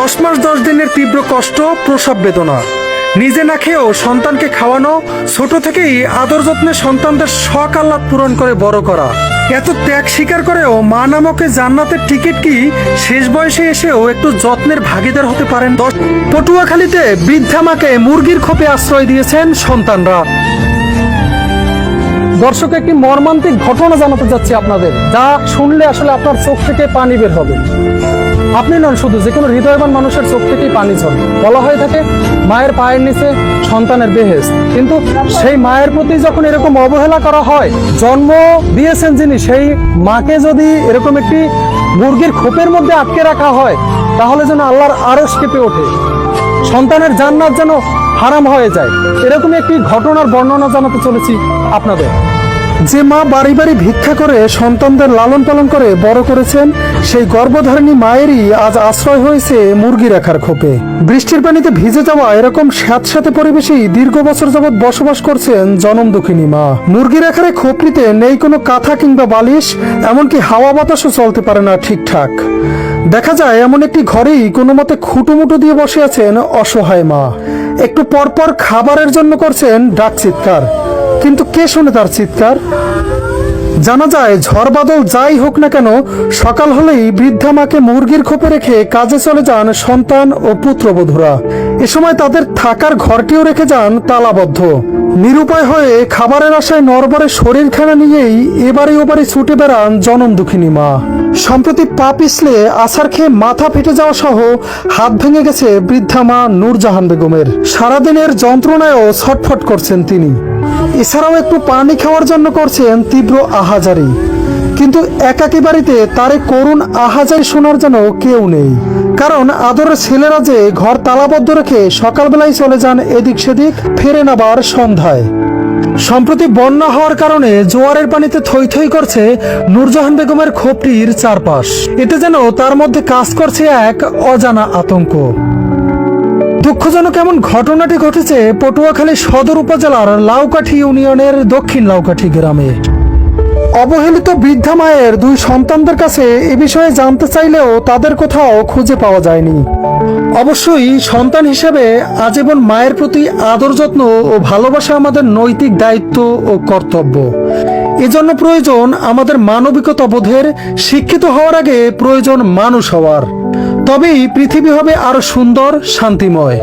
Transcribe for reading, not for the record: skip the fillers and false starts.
10 মাস 10 দিনের তীব্র কষ্ট, প্রসব বেদনা, নিজে না খেয়েও সন্তানকে খাওয়ানো, ছোট থেকেই আদর যত্নে সন্তানদের শখ আহ্লাদ পূরণ করে বড় করা, এত ত্যাগ স্বীকার করেও মা নামকে জান্নাতের টিকিট কি শেষ বয়সে এসেও একটু যত্নের ভাগীদার হতে পারেন? পটুয়াখালীতে বৃদ্ধা মাকে মুরগির খোপে আশ্রয় দিয়েছেন সন্তানরা। দর্শক, একটি মর্মান্তিক ঘটনা জানাতে যাচ্ছি আপনাদের, যা শুনলে আসলে আপনার চোখ থেকে পানি বের হবে। আপনি নন, শুধু যে কোনো হৃদয়বান মানুষের চোখ থেকেই পানি ঝরে। বলা হয়ে থাকে মায়ের পায়ের নিচে সন্তানের বেহেশত, কিন্তু সেই মায়ের প্রতি যখন এরকম অবহেলা করা হয়, জন্ম দিয়েছেন যিনি, সেই মাকে যদি এরকম একটি মুরগির খোপের মধ্যে আটকে রাখা হয়, তাহলে যেন আল্লাহর আরশ কেঁপে ওঠে, সন্তানের জান্নাত যেন হারাম হয়ে যায়। এরকম একটি ঘটনার বর্ণনা জানাতে চলেছি আপনাদের। যে মা বাড়ি বাড়ি ভিক্ষা করে সন্তানদের লালন পালন করে বড় করেছেন, সেই গর্ভধারিণী মায়েরই আজ আশ্রয় হয়েছে মুরগি রাখার খোপে। বৃষ্টির পানিতে ভিজে যাওয়া এরকম স্যাঁতস্যাঁতে পরিবেশেই দীর্ঘ বছর যাবৎ বসবাস করছেন জনম দুঃখিনী মা। মুরগি রাখার খোপটিতে নেই কোনো কাঁথা কিংবা বালিশ, এমনকি হাওয়া বাতাসও চলতে পারে না ঠিকঠাক। দেখা যায় এমন একটি ঘরেই কোনো মতে খুঁটুমুটু দিয়ে বসে আছেন অসহায় মা। একটু পরপর খাবারের জন্য করছেন ডাক চিৎকার, কিন্তু কে শুনে তার চিৎকার? জানা যায় ঝড় বাদল যাই হোক না কেন, সকাল হলেই বৃদ্ধা মাকে মুরগির খোপে রেখে কাজে চলে যান সন্তান ও পুত্রবধূরা। এ সময় তাদের থাকার ঘরটিও রেখে যান তালাবদ্ধ। নিরুপায় হয়ে খাবারের আশায় নরবরে শরীরখানা নিয়েই এবারে ওবারে ছুটে বেড়ান জনম দুঃখিনী মা। সম্প্রতি পা পিছলে আছাড় খেয়ে মাথা ফেটে যাওয়া সহ হাত ভেঙে গেছে বৃদ্ধা মা নূরজাহান বেগমের। সারাদিনের যন্ত্রণায়ও ছটফট করছেন তিনি। এছাড়াও একটু পানি খাওয়ার জন্য করছেন তীব্র আহাজারি, কিন্তু একাকী বাড়িতে তারে করুণ আহাজারি শোনার জন্য কেউ নেই। কারণ আদরের ছেলেরা যে ঘর তালাবদ্ধ রেখে সকালবেলায় চলে যান এদিক সেদিক, ফেরেন আবার সন্ধ্যায়। সম্প্রতি বন্যা হওয়ার কারণে জোয়ারের পানিতে থই থই করছে নূরজাহান বেগমের খোপটির চারপাশ। এতে যেন তার মধ্যে কাজ করছে এক অজানা আতঙ্ক। দুঃখজনক এমন ঘটনাটি ঘটেছে পটুয়াখালী সদর উপজেলার লাউকাঠি ইউনিয়নের দক্ষিণ লাউকাঠি গ্রামে। অবহেলিত বৃদ্ধা মায়ের 2 সন্তানদের কাছে এ বিষয়ে জানতে চাইলেও তাদের কোথাও খুঁজে পাওয়া যায়নি। অবশ্যই সন্তান হিসেবে আজীবন মায়ের প্রতি আদর যত্ন ও ভালোবাসা আমাদের নৈতিক দায়িত্ব ও কর্তব্য। এজন্য প্রয়োজন আমাদের মানবিকতা বোধের। শিক্ষিত হওয়ার আগে প্রয়োজন মানুষ হওয়ার, তবেই পৃথিবী হবে আরো সুন্দর, শান্তিময়।